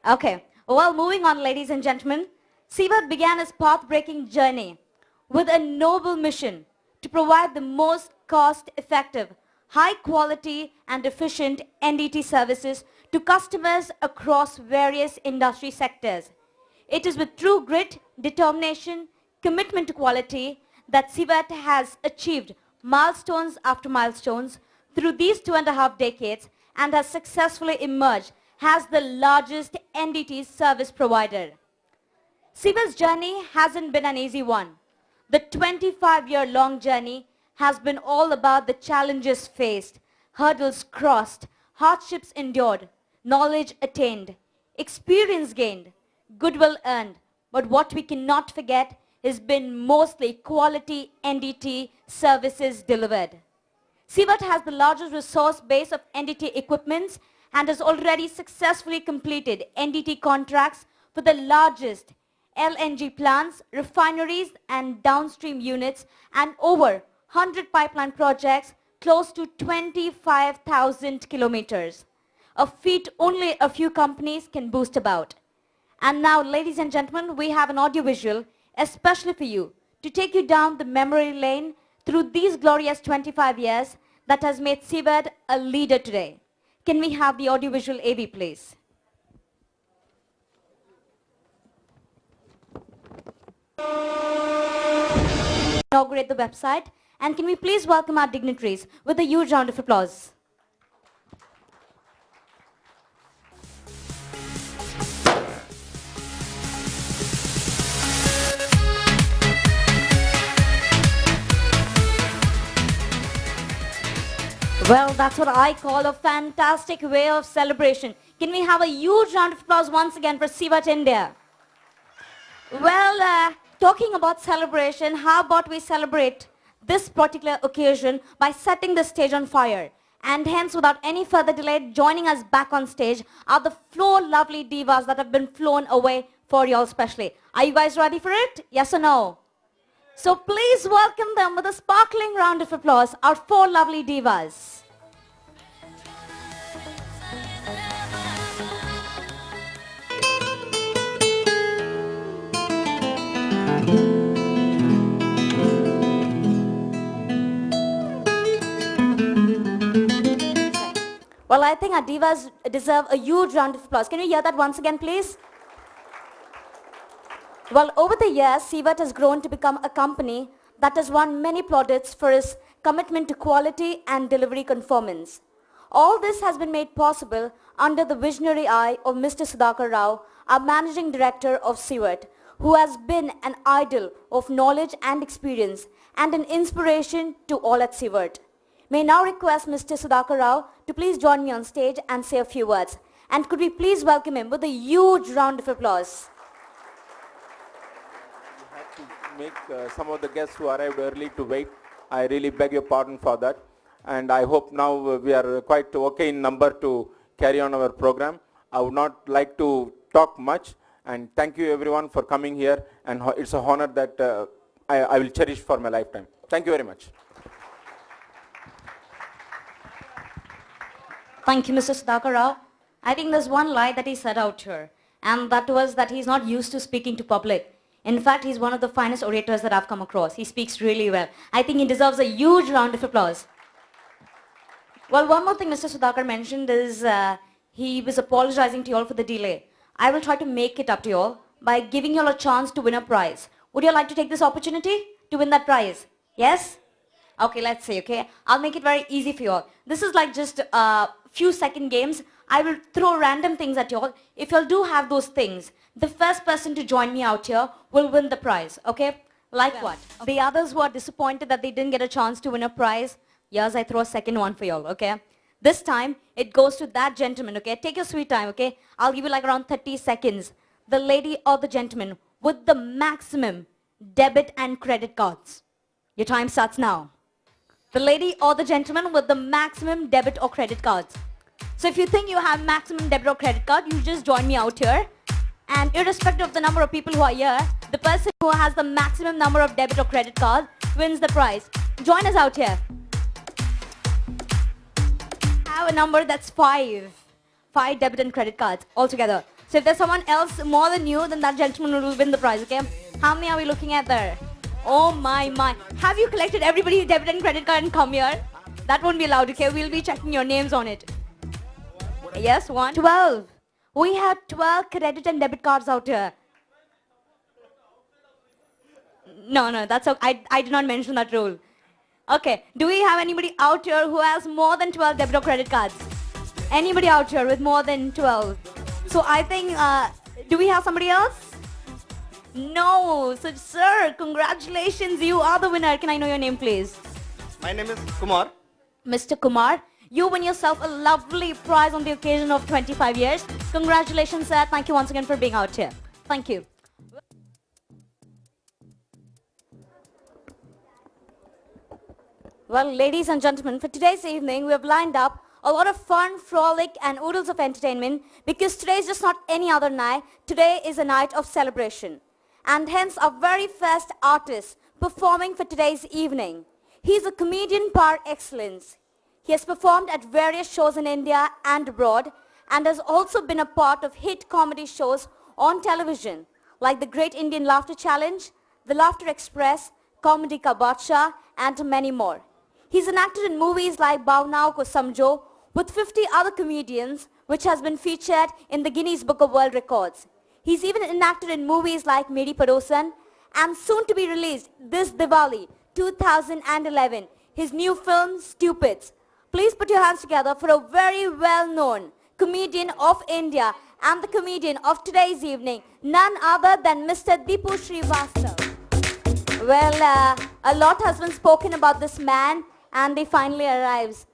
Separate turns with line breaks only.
Okay, well, moving on, ladies and gentlemen, Sivat began his path-breaking journey with a noble mission to provide the most cost-effective, high-quality and efficient NDT services to customers across various industry sectors. It is with true grit, determination, commitment to quality that Sivat has achieved milestones after milestones through these 2.5 decades and has successfully emerged as the largest NDT service provider. Siva's journey hasn't been an easy one. The 25-year-long journey has been all about the challenges faced, hurdles crossed, hardships endured, knowledge attained, experience gained, goodwill earned. But what we cannot forget has been mostly quality NDT services delivered. Sivat has the largest resource base of NDT equipments and has already successfully completed NDT contracts for the largest LNG plants, refineries and downstream units and over 100 pipeline projects close to 25,000 kilometers. A feat only a few companies can boast about. And now, ladies and gentlemen, we have an audiovisual especially for you to take you down the memory lane through these glorious 25 years that has made Sivat a leader today. Can we have the audiovisual AV, please? Inaugurate the website, and can we please welcome our dignitaries with a huge round of applause. Well, that's what I call a fantastic way of celebration. Can we have a huge round of applause once again for Sivat India? Well, talking about celebration, how about we celebrate this particular occasion by setting the stage on fire? And hence, without any further delay, joining us back on stage are the four lovely divas that have been flown away for you all specially. Are you guys ready for it? Yes or no? So please welcome them with a sparkling round of applause, our four lovely divas. Well, I think our divas deserve a huge round of applause. Can you hear that once again, please? Well, over the years, Sivat has grown to become a company that has won many plaudits for its commitment to quality and delivery conformance. All this has been made possible under the visionary eye of Mr. Sudhakar Rao, our Managing Director of Sivat, who has been an idol of knowledge and experience and an inspiration to all at Sivat. May now request Mr. Sudhakar Rao to please join me on stage and say a few words. And could we please welcome him with a huge round of applause.
You had to make some of the guests who arrived early to wait. I really beg your pardon for that. And I hope now we are quite okay in number to carry on our program. I would not like to talk much. And thank you everyone for coming here. And it's an honor that I will cherish for my lifetime. Thank you very much.
Thank you, Mr. Sudhakar Rao. I think there's one lie that he said out here, and that was that he's not used to speaking to public. In fact, he's one of the finest orators that I've come across. He speaks really well. I think he deserves a huge round of applause. Well, one more thing Mr. Sudhakar mentioned is he was apologizing to you all for the delay. I will try to make it up to you all by giving you all a chance to win a prize. Would you like to take this opportunity to win that prize? Yes? Okay, let's see, okay? I'll make it very easy for you all. This is like just a few second games. I will throw random things at you all. If you all do have those things, the first person to join me out here will win the prize, okay? Like yeah. What? Okay. The others who are disappointed that they didn't get a chance to win a prize, yes, I throw a second one for you all, okay? This time, it goes to that gentleman, okay? Take your sweet time, okay? I'll give you like around 30 seconds. The lady or the gentleman with the maximum debit and credit cards. Your time starts now. The lady or the gentleman with the maximum debit or credit cards. So if you think you have maximum debit or credit card, you just join me out here. And irrespective of the number of people who are here, the person who has the maximum number of debit or credit cards wins the prize. Join us out here. I have a number that's 5. 5 debit and credit cards altogether. So if there's someone else more than you, then that gentleman will win the prize, okay? How many are we looking at there? Oh my. Have you collected everybody's debit and credit card and come here? That won't be allowed, okay? We'll be checking your names on it. Yes, 1. 12. We have 12 credit and debit cards out here. No, that's okay. I did not mention that rule. Okay, do we have anybody out here who has more than 12 debit or credit cards? Anybody out here with more than 12? So I think, do we have somebody else? No. So, sir, congratulations. You are the winner. Can I know your name, please?
My name is Kumar.
Mr. Kumar, you win yourself a lovely prize on the occasion of 25 years. Congratulations, sir. Thank you once again for being out here. Thank you. Well, ladies and gentlemen, for today's evening, we have lined up a lot of fun, frolic, and oodles of entertainment because today is just not any other night. Today is a night of celebration. And hence, our very first artist performing for today's evening. He is a comedian par excellence. He has performed at various shows in India and abroad and has also been a part of hit comedy shows on television like the Great Indian Laughter Challenge, The Laughter Express, Comedy Ka Badshah, and many more. He's an actor in movies like Bhavnaon Ko Samjho with 50 other comedians, which has been featured in the Guinness Book of World Records. He's even enacted in movies like Meri Padosan and soon to be released this Diwali 2011, his new film Stupids. Please put your hands together for a very well-known comedian of India and the comedian of today's evening, none other than Mr. Deepu Srivastava. Well, a lot has been spoken about this man and he finally arrives.